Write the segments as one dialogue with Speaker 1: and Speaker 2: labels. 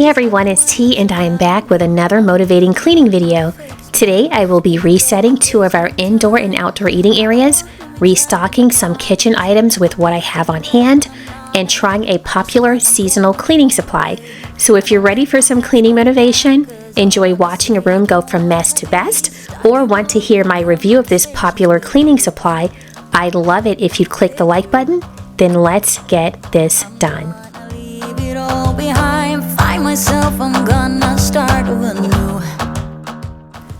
Speaker 1: Hey everyone, it's T and I am back with another motivating cleaning video. Today I will be resetting 2 of our indoor and outdoor eating areas, restocking some kitchen items with what I have on hand, and trying a popular seasonal cleaning supply. So if you're ready for some cleaning motivation, enjoy watching a room go from mess to best, or want to hear my review of this popular cleaning supply, I'd love it if you'd click the like button. Then let's get this done.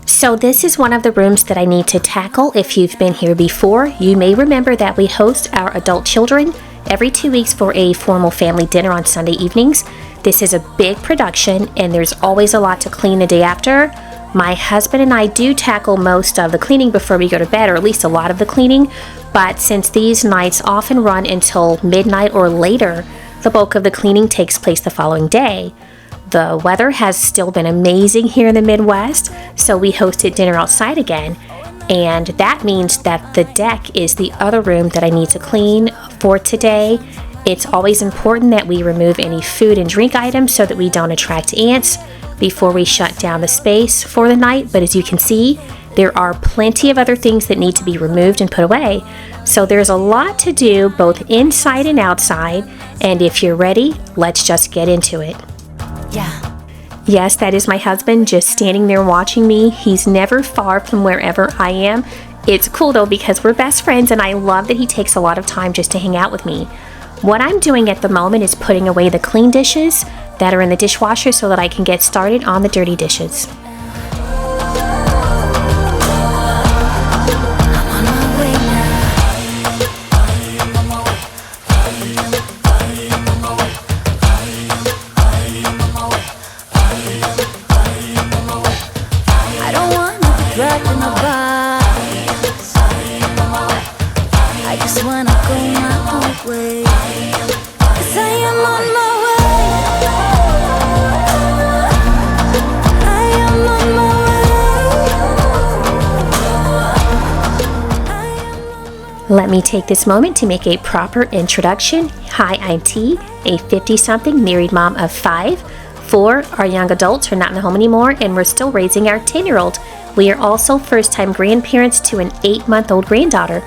Speaker 1: So this is one of the rooms that I need to tackle. If you've been here before, you may remember that we host our adult children every 2 weeks for a formal family dinner on Sunday evenings. This is a big production and there's always a lot to clean the day after. My husband and I do tackle most of the cleaning before we go to bed, or at least a lot of the cleaning, but since these nights often run until midnight or later, the bulk of the cleaning takes place the following day. The weather has still been amazing here in the Midwest, so we hosted dinner outside again, and that means that the deck is the other room that I need to clean for today. It's always important that we remove any food and drink items so that we don't attract ants before we shut down the space for the night, but as you can see, there are plenty of other things that need to be removed and put away. So there's a lot to do both inside and outside, and if you're ready, let's just get into it. Yeah. Yes, that is my husband just standing there watching me. He's never far from wherever I am. It's cool though because we're best friends and I love that he takes a lot of time just to hang out with me. What I'm doing at the moment is putting away the clean dishes that are in the dishwasher so that I can get started on the dirty dishes. Let me take this moment to make a proper introduction. Hi, I'm T, a 50-something married mom of 5. 4 are young adults who are not in the home anymore, and we're still raising our 10-year-old. We are also first-time grandparents to an 8-month-old granddaughter.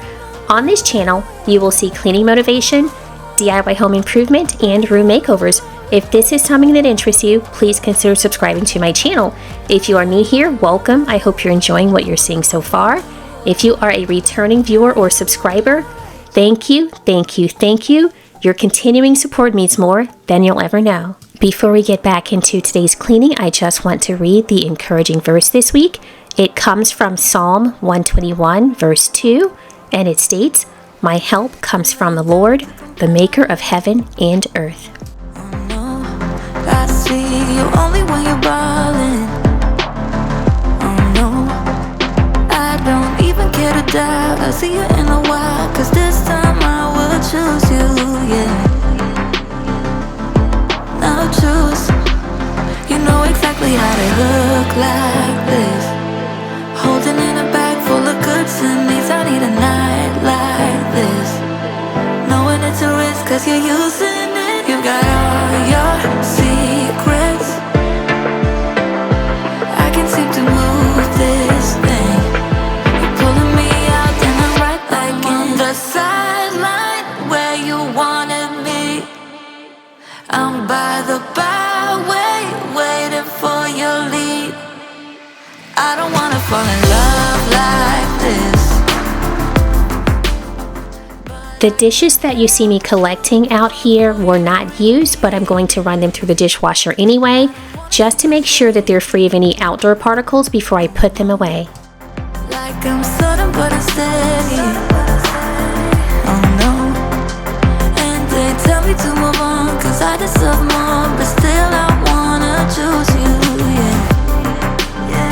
Speaker 1: On this channel, you will see cleaning motivation, DIY home improvement, and room makeovers. If this is something that interests you, please consider subscribing to my channel. If you are new here, welcome. I hope you're enjoying what you're seeing so far. If you are a returning viewer or subscriber, thank you, thank you, thank you. Your continuing support means more than you'll ever know. Before we get back into today's cleaning, I just want to read the encouraging verse this week. It comes from Psalm 121, verse 2, and it states, "My help comes from the Lord, the maker of heaven and earth."
Speaker 2: I see you only when you're ballin'. I see you in a while, cause this time I will choose you, yeah. Now choose. You know exactly how to look like this. Holding in a bag full of goods and needs. I need a night like this. Knowing it's a risk cause you're using it. You got all your secrets. I can seem to move this thing. The sideline where you wanted me. I'm by the byway, waiting for your lead. I don't wanna fall in love like this.
Speaker 1: The dishes that you see me collecting out here were not used, but I'm going to run them through the dishwasher anyway, just to make sure that they're free of any outdoor particles before I put them away.
Speaker 2: Like I'm sudden but I'm steady. Tell me to move on, cause I deserve more, but still I wanna choose you, yeah.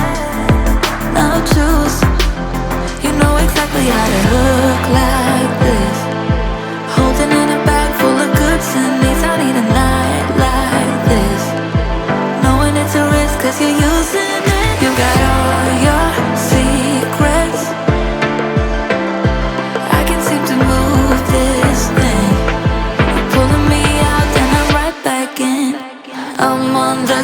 Speaker 2: Now choose. You know exactly how to look like this. Holding in a bag full of goods and needs. I need a night like this. Knowing it's a risk cause you're using it. You got all your secrets. I can seem to move this thing. I'm on the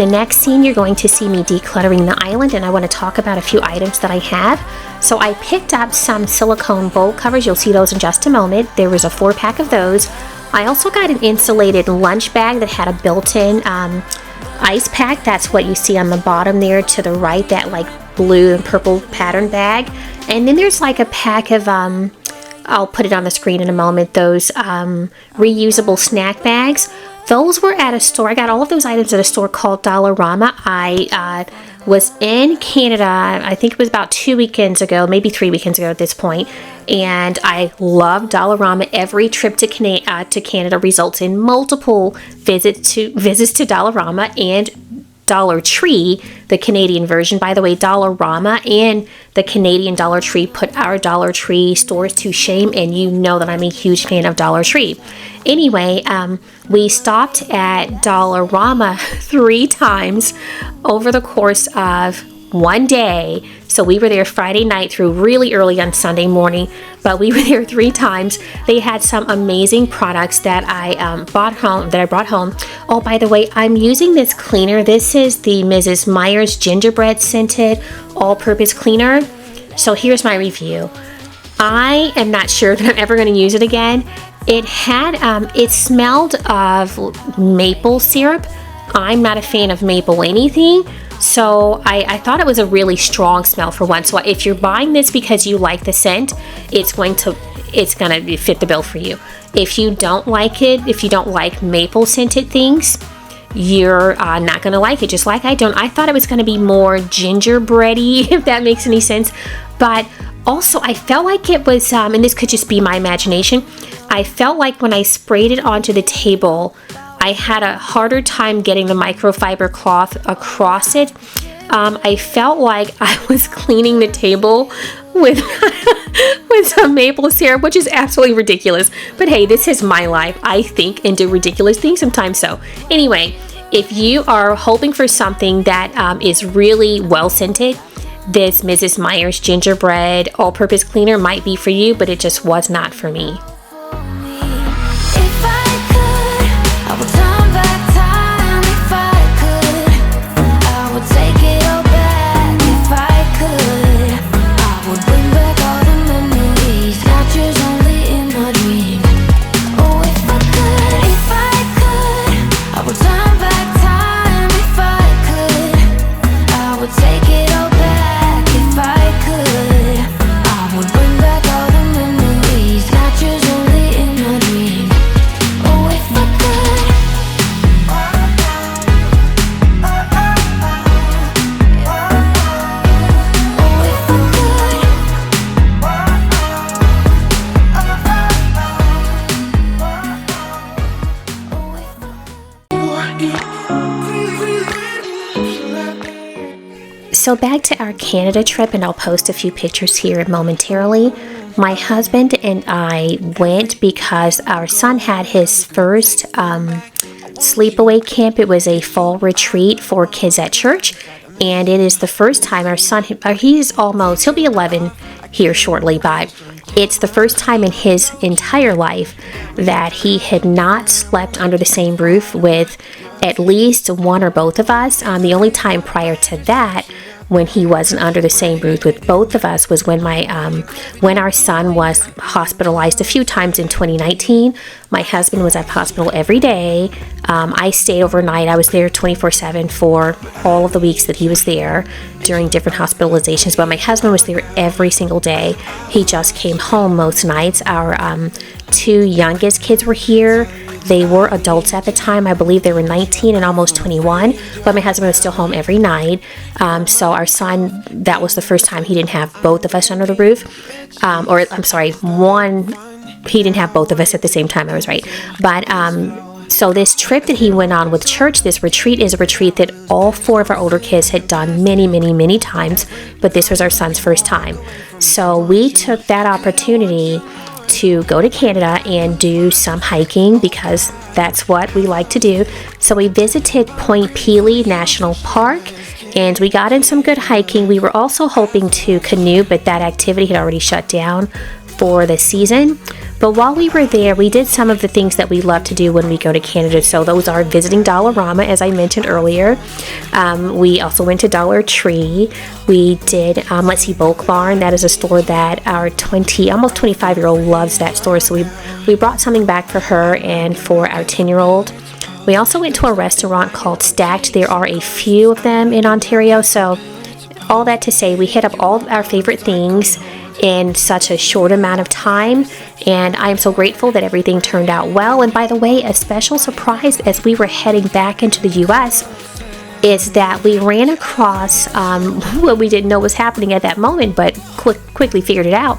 Speaker 1: the next scene, you're going to see me decluttering the island, and I want to talk about a few items that I have. So I picked up some silicone bowl covers. You'll see those in just a moment. There was a 4-pack of those. I also got an insulated lunch bag that had a built-in ice pack. That's what you see on the bottom there to the right, that like blue and purple pattern bag. And then there's like a pack of I'll put it on the screen in a moment, those reusable snack bags. Those were at a store. I got all of those items at a store called Dollarama. I was in Canada, I think it was about 2 weekends ago, maybe 3 weekends ago at this point, and I love Dollarama. Every trip to Canada results in multiple visits to Dollarama and Dollar Tree, the Canadian version. By the way, Dollarama and the Canadian Dollar Tree put our Dollar Tree stores to shame, and you know that I'm a huge fan of Dollar Tree. Anyway, we stopped at Dollarama 3 times over the course of one day. So we were there Friday night through really early on Sunday morning, but we were there 3 times. They had some amazing products that I brought home. Oh, by the way, I'm using this cleaner. This is the Mrs. Meyer's gingerbread scented all-purpose cleaner. So here's my review. I am not sure that I'm ever going to use it again. It smelled of maple syrup. I'm not a fan of maple anything, so I thought it was a really strong smell for one. So if you're buying this because you like the scent, it's gonna fit the bill for you. If you don't like it, if you don't like maple scented things, you're not gonna like it, just like I don't. I thought it was gonna be more gingerbready, if that makes any sense. But also, I felt like it was, and this could just be my imagination, I felt like when I sprayed it onto the table, I had a harder time getting the microfiber cloth across it. I felt like I was cleaning the table with with some maple syrup, which is absolutely ridiculous. But hey, this is my life. I think and do ridiculous things sometimes. So anyway, if you are hoping for something that is really well scented, this Mrs. Meyer's gingerbread all-purpose cleaner might be for you, but it just was not for me. So back to our Canada trip, and I'll post a few pictures here momentarily. My husband and I went because our son had his first sleepaway camp. It was a fall retreat for kids at church, and it is the first time our son, he'll be 11 here shortly, but it's the first time in his entire life that he had not slept under the same roof with at least one or both of us. The only time prior to that when he wasn't under the same roof with both of us was when our son was hospitalized a few times in 2019. My husband was at the hospital every day. I stayed overnight. I was there 24/7 for all of the weeks that he was there during different hospitalizations, but my husband was there every single day. He just came home most nights. Our 2 youngest kids were here. They were adults at the time. I believe they were 19 and almost 21, but my husband was still home every night. So our son, that was the first time he didn't have both of us under the roof. He didn't have both of us at the same time. I was right. But so this trip that he went on with church, this retreat, is a retreat that all 4 of our older kids had done many, many, many times, but this was our son's first time. So we took that opportunity to go to Canada and do some hiking because that's what we like to do. So we visited Point Pelee National Park and we got in some good hiking. We were also hoping to canoe, but that activity had already shut down for the season. But while we were there, we did some of the things that we love to do when we go to Canada. So those are visiting Dollarama, as I mentioned earlier. We also went to Dollar Tree. We did, Bulk Barn. That is a store that our almost 25-year-old loves that store. So we brought something back for her and for our 10-year-old. We also went to a restaurant called Stacked. There are a few of them in Ontario. So all that to say, we hit up all of our favorite things in such a short amount of time, and I am so grateful that everything turned out well. And by the way, a special surprise as we were heading back into the US is that we ran across what we didn't know was happening at that moment, but quickly figured it out.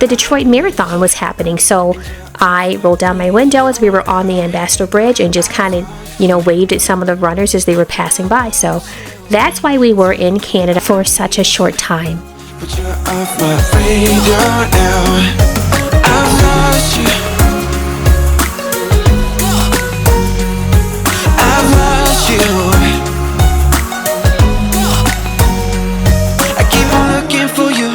Speaker 1: The Detroit Marathon was happening, so I rolled down my window as we were on the Ambassador Bridge and just kind of, waved at some of the runners as they were passing by. So that's why we were in Canada for such a short time.
Speaker 3: But you're off my radar now. I've lost you. I've lost you. I keep on looking for you.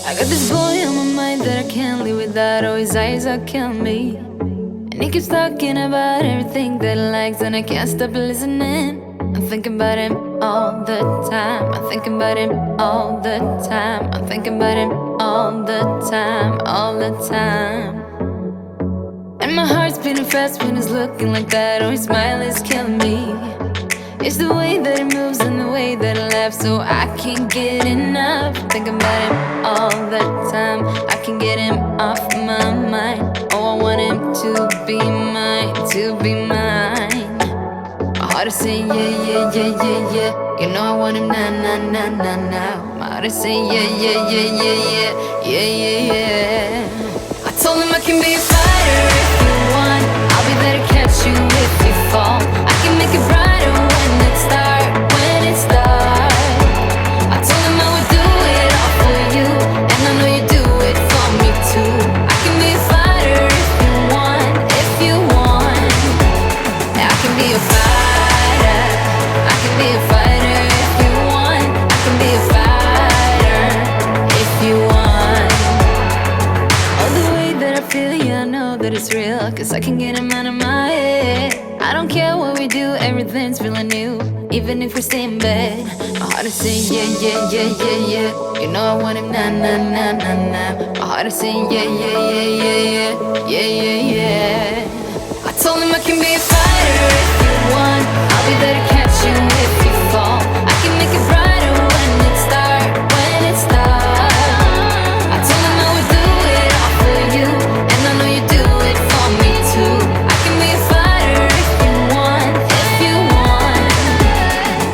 Speaker 2: I got this boy on my mind that I can't live without. Oh, his eyes are killing me. And he keeps talking about everything that he likes, and I can't stop listening. I'm thinking about him all the time. I'm thinking about him all the time. I'm thinking about him all the time, all the time. And my heart's beating fast when he's looking like that. Oh, his smile is killing me. It's the way that he moves and the way that he laughs, so I can't get enough. Thinking about him all the time. I can't get him off my mind. Oh, I want him to be mine, to be mine. My heart is saying yeah, yeah, yeah, yeah, yeah. You know I want him now, now, now, now, now. My heart is saying yeah, yeah, yeah, yeah, yeah, yeah, yeah, yeah. I told him I can be a fighter if you want. I'll be there to catch you if you fall. I can make it brighter when it starts, when it starts. I told him I would do it all for you, and I know you do it for me too. I can be a fighter if you want, if you want. Yeah, I can be a fighter. I can be a fighter if you want. I can be a fighter if you want. Oh, the way that I feel, yeah, I know that it's real, 'cause I can get him out of my head. I don't care what we do, everything's feeling new. Even if we stay in bed, my heart is saying yeah, yeah, yeah, yeah, yeah. You know I want him now, now, now, now, now. My heart is saying yeah, yeah, yeah, yeah, yeah, yeah, yeah, yeah. I told him I can be a fighter if you want. I'll be there to catch you if you fall. I can make it brighter when it starts, when it starts. I told him I would do it all for you, and I know you do it for me too. I can be a fighter if you want, if you want.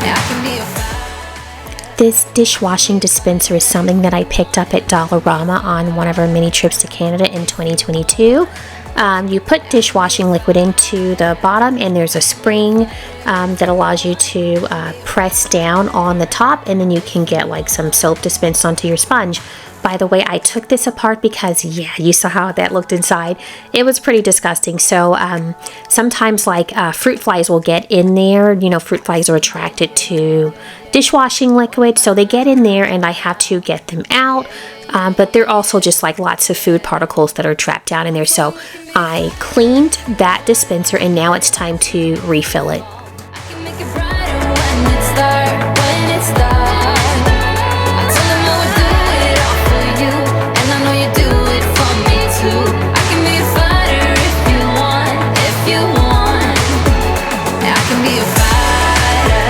Speaker 2: Yeah, I can be a fighter.
Speaker 1: This dishwashing dispenser is something that I picked up at Dollarama on one of our mini trips to Canada in 2022. You put dishwashing liquid into the bottom, and there's a spring that allows you to press down on the top, and then you can get like some soap dispensed onto your sponge. By the way, I took this apart because, yeah, you saw how that looked inside. It was pretty disgusting. So sometimes like fruit flies will get in there. You know, fruit flies are attracted to dishwashing liquid, so they get in there and I have to get them out. But they're also just like lots of food particles that are trapped down in there. So I cleaned that dispenser, and now it's time to refill it.
Speaker 2: I can make it brighter when it starts, when it starts. I told him I would do it all for you, and I know you do it for me too. I can be a fighter if you want, if you want. Yeah, I can be a fighter.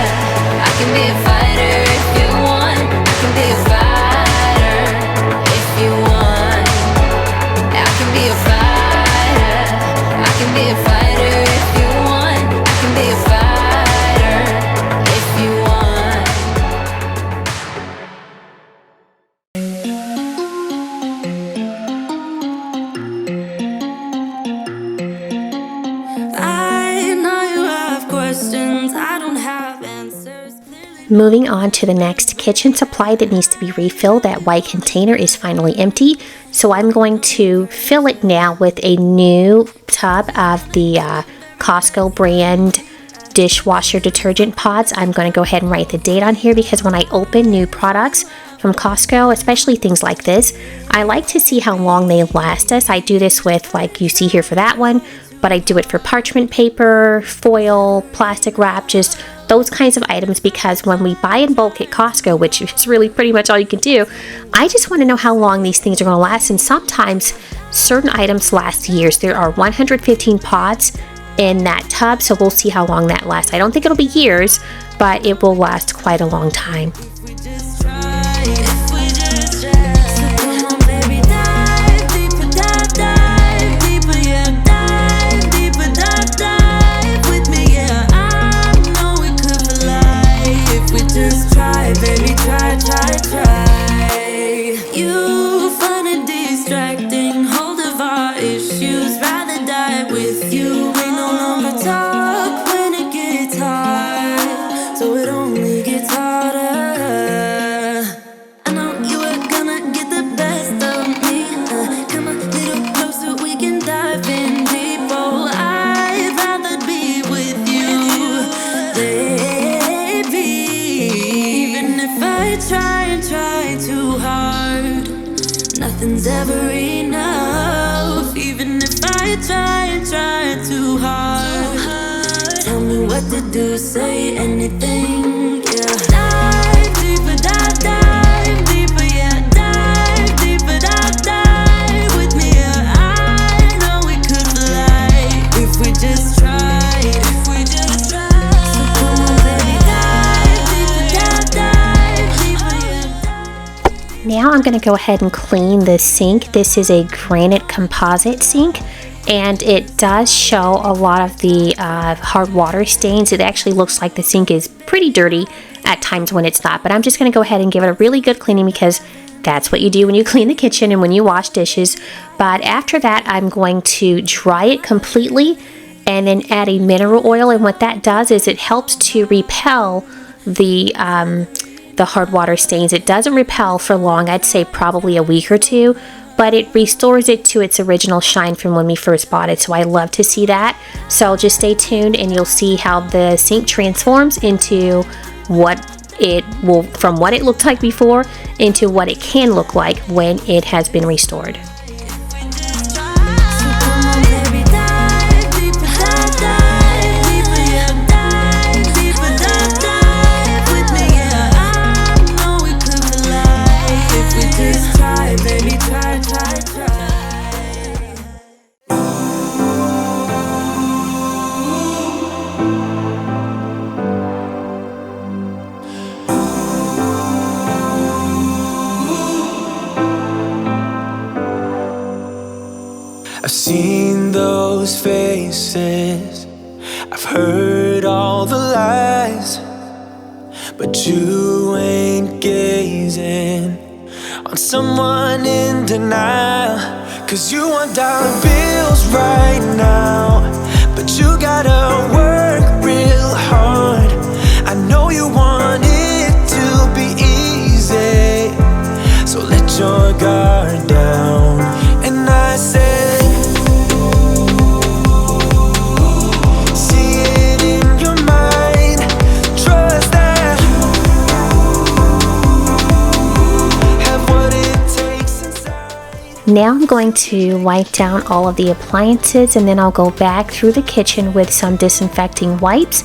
Speaker 2: I can be a fighter if you want. I can be a fighter if you want. Yeah, I can be a fighter. I can be a fighter if you want. I can be a fighter.
Speaker 1: Moving on to the next kitchen supply that needs to be refilled. That white container is finally empty, so I'm going to fill it now with a new tub of the Costco brand dishwasher detergent pods. I'm going to go ahead and write the date on here because when I open new products from Costco, especially things like this, I like to see how long they last us. I do this with, like you see here for that one, but I do it for parchment paper, foil, plastic wrap, just those kinds of items, because when we buy in bulk at Costco, which is really pretty much all you can do, I just want to know how long these things are going to last, and sometimes certain items last years. There are 115 pods in that tub, so we'll see how long that lasts. I don't think it'll be years, but it will last quite a long time.
Speaker 2: Nothing's ever enough, even if I try too hard. Tell me what to do, say anything, yeah. Dive deeper, dive deeper, yeah. Dive deeper, dive with me, yeah. I know we could fly if we just tried, if we just tried. So come on, baby, dive deeper, yeah.
Speaker 1: Now I'm going to go ahead and clean the sink. This is a granite composite sink, and it does show a lot of the hard water stains. It actually looks like the sink is pretty dirty at times when it's not, but I'm just going to go ahead and give it a really good cleaning because that's what you do when you clean the kitchen and when you wash dishes. But after that, I'm going to dry it completely and then add a mineral oil, and what that does is it helps to repel the hard water stains. It doesn't repel for long, I'd say probably a week or two, but it restores it to its original shine from when we first bought it. So I love to see that. So just stay tuned and you'll see how the sink transforms into what it will, from what it looked like before into what it can look like when it has been restored.
Speaker 3: I've seen those faces, I've heard all the lies, but you ain't gazing on someone in denial. 'Cause you want dollar bills right now, but you gotta work real hard. I know you want it to be easy, so let your guard down. And I said,
Speaker 1: now I'm going to wipe down all of the appliances, and then I'll go back through the kitchen with some disinfecting wipes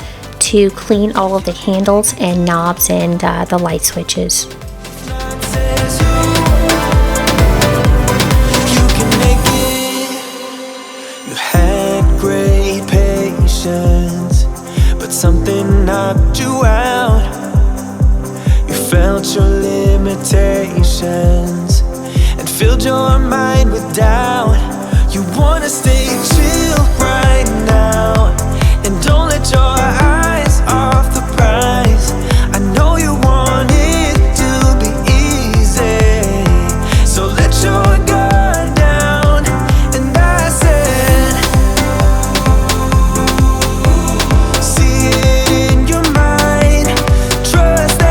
Speaker 1: to clean all of the handles and knobs and the light switches.
Speaker 3: You had great patience, but something knocked you out. You felt your limitations and filled your mind with doubt. You wanna stay chill right now, and don't let your eyes off the prize. I know you want it to be easy, so let your guard down. And I said, see it in your mind, trust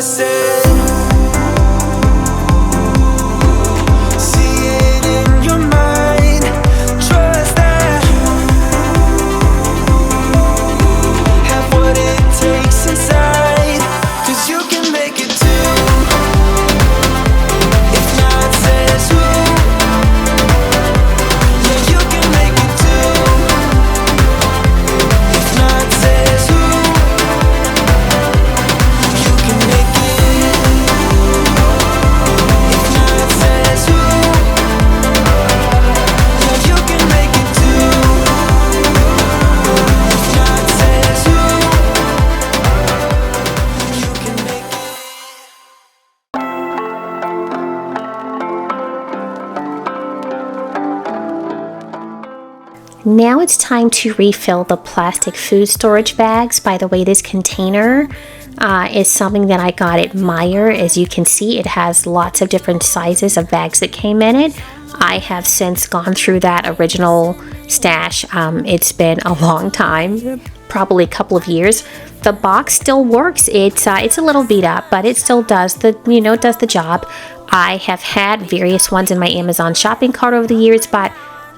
Speaker 3: I said. See it in your mind, trust that. Have what it takes inside, 'cause you can make it too. If not, says who? Yeah, you can make it too. If not, says who? You can make it. If not, says who? Yeah, you can make it too. If not, says who? You can make it.
Speaker 1: Now it's time to refill the plastic food storage bags. By the way, this container is something that I got at Meijer. As you can see, it has lots of different sizes of bags that came in it. I have since gone through that original stash. It's been a long time, probably a couple of years. The box still works. It's a little beat up, but it still does the job. I have had various ones in my Amazon shopping cart over the years, but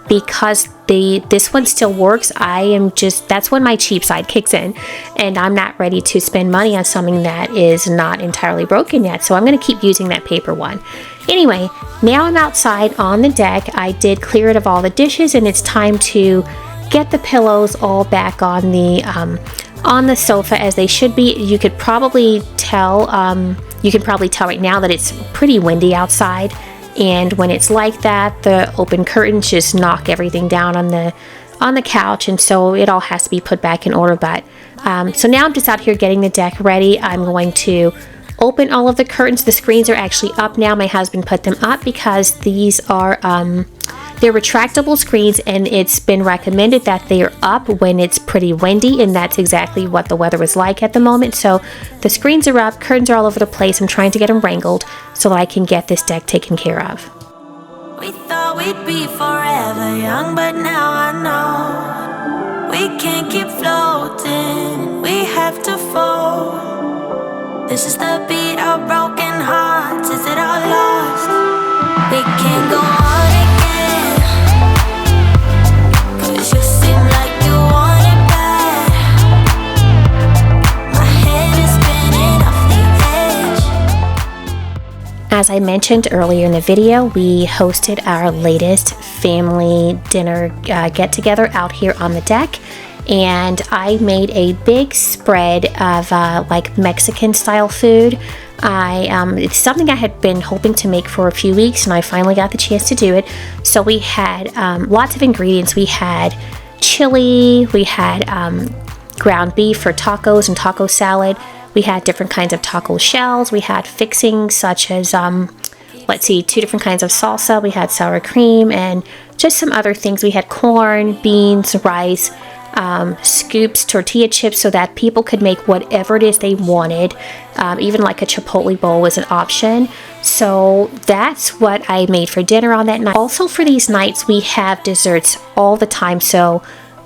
Speaker 1: because this one still works, that's when my cheap side kicks in, and I'm not ready to spend money on something that is not entirely broken yet, so I'm going to keep using that paper one. Anyway, now I'm outside on the deck. I did clear it of all the dishes, and it's time to get the pillows all back on the sofa as they should be. You could probably tell right now that it's pretty windy outside. And when it's like that, the open curtains just knock everything down on the couch, and so it all has to be put back in order. But so now I'm just out here getting the deck ready. I'm going to open all of the curtains. The screens are actually up now. My husband put them up because these are they're retractable screens, and it's been recommended that they are up when it's pretty windy, and that's exactly what the weather is like at the moment. So the screens are up, curtains are all over the place. I'm trying to get them wrangled so that I can get this deck taken care of.
Speaker 2: We thought we'd be forever young, but now I know we can't keep floating, we have to fall. This is the beat of broken hearts, is it all lost? We can't go on again, 'cause you seem like you want it bad. My head is spinning off the edge.
Speaker 1: As I mentioned earlier in the video, we hosted our latest family dinner get-together out here on the deck, and I made a big spread of like Mexican-style food. It's something I had been hoping to make for a few weeks, and I finally got the chance to do it. So we had lots of ingredients. We had chili, we had ground beef for tacos and taco salad. We had different kinds of taco shells. We had fixings such as, 2 different kinds of salsa. We had sour cream and just some other things. We had corn, beans, rice, scoops, tortilla chips, so that people could make whatever it is they wanted. Even like a Chipotle bowl was an option. So that's what I made for dinner on that night. Also for these nights, we have desserts all the time. So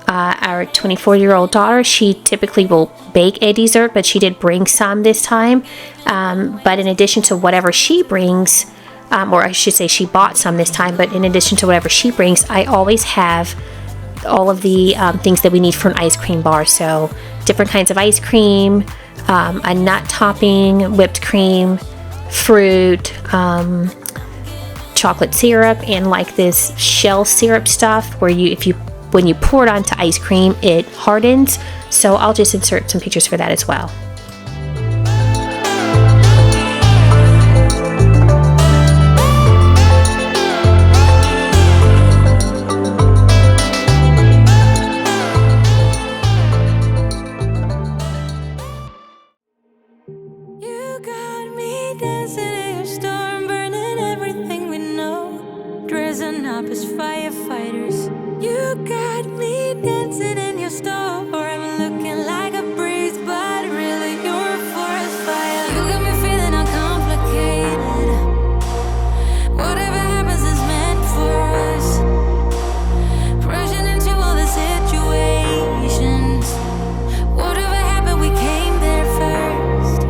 Speaker 1: our 24-year-old daughter, she typically will bake a dessert, but she did bring some this time. But in addition to whatever she brings, or I should say she bought some this time, but in addition to whatever she brings, I always have all of the things that we need for an ice cream bar. So different kinds of ice cream, a nut topping, whipped cream, fruit, chocolate syrup, and like this shell syrup stuff where when you pour it onto ice cream, it hardens. So I'll just insert some pictures for that as well.
Speaker 2: You got me dancing in your storm, burning everything we know, dressing up as firefighters. You got me dancing in your storm, I'm looking like a breeze, but really you're a forest fire. You got me feeling uncomplicated. Whatever happens is meant for us. Rushing into all the situations. Whatever happened, we came there first.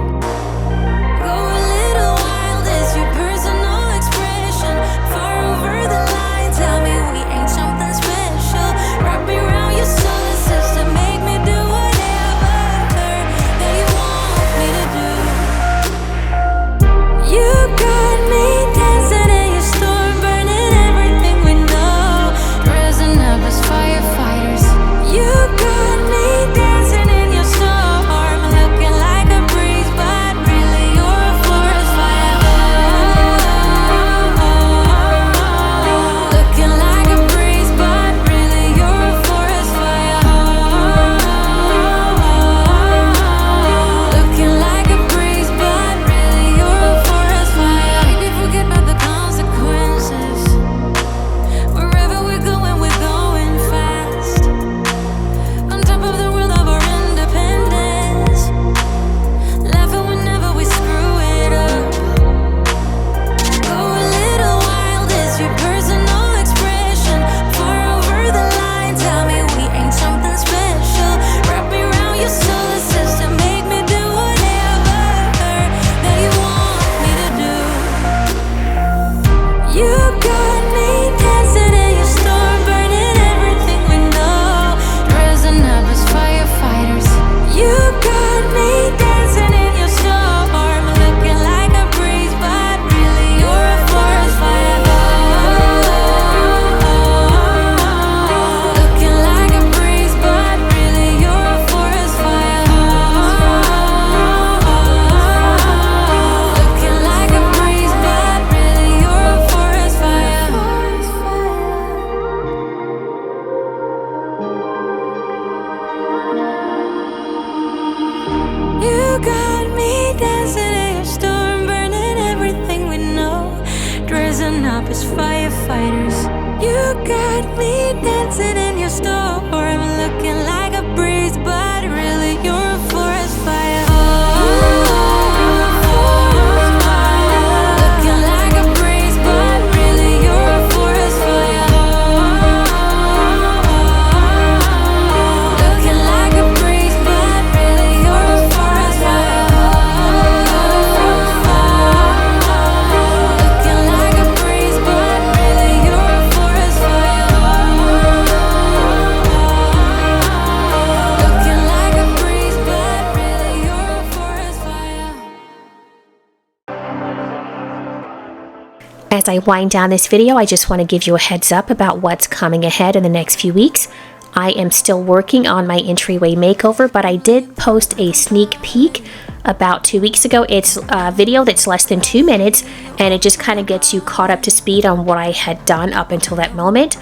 Speaker 1: As I wind down this video, I just want to give you a heads up about what's coming ahead in the next few weeks. I am still working on my entryway makeover, but I did post a sneak peek about 2 weeks ago. It's a video that's less than 2 minutes, and it just kind of gets you caught up to speed on what I had done up until that moment.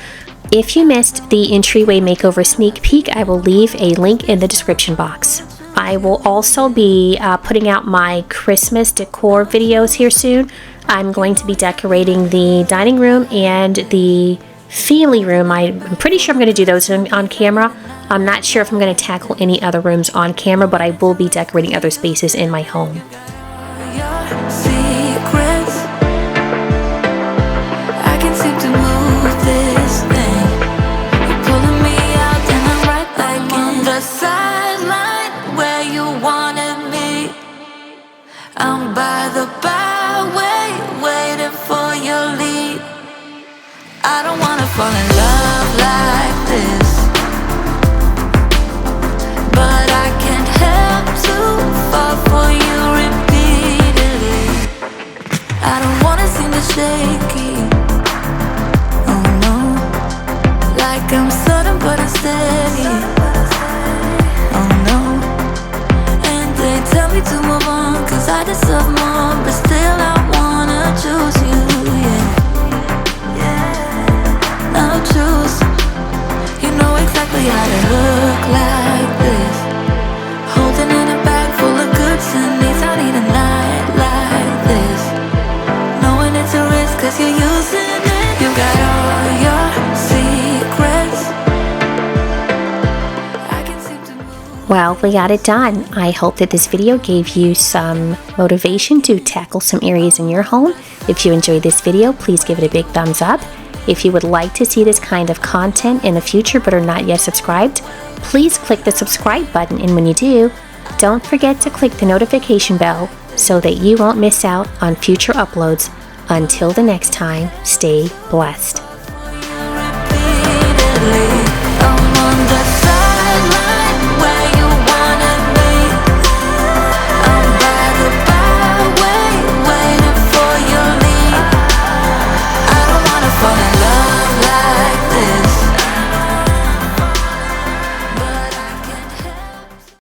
Speaker 1: If you missed the entryway makeover sneak peek, I will leave a link in the description box. I will also be putting out my Christmas decor videos here soon. I'm going to be decorating the dining room and the family room. I'm pretty sure I'm going to do those on camera. I'm not sure if I'm going to tackle any other rooms on camera, but I will be decorating other spaces in my home.
Speaker 2: I'm by the byway, waiting for your lead. I don't wanna fall in love like this, but I can't help to fall for you repeatedly. I don't wanna seem to shaky, oh no, like I'm sudden but unsteady, oh no. And they tell me to move on, cause I deserve more, but still I wanna choose you, yeah. Now choose, you know exactly how to look like this, holding in a bag full of goods and needs. I need a night like this, knowing it's a risk cause you're using it. You got all your secrets, I can seem to move.
Speaker 1: Well, we got it done. I hope that this video gave you some motivation to tackle some areas in your home. If you enjoyed this video, please give it a big thumbs up. If you would like to see this kind of content in the future but are not yet subscribed, please click the subscribe button, and when you do, don't forget to click the notification bell so that you won't miss out on future uploads. Until the next time, stay blessed.
Speaker 2: Repeatedly, I'm on the side.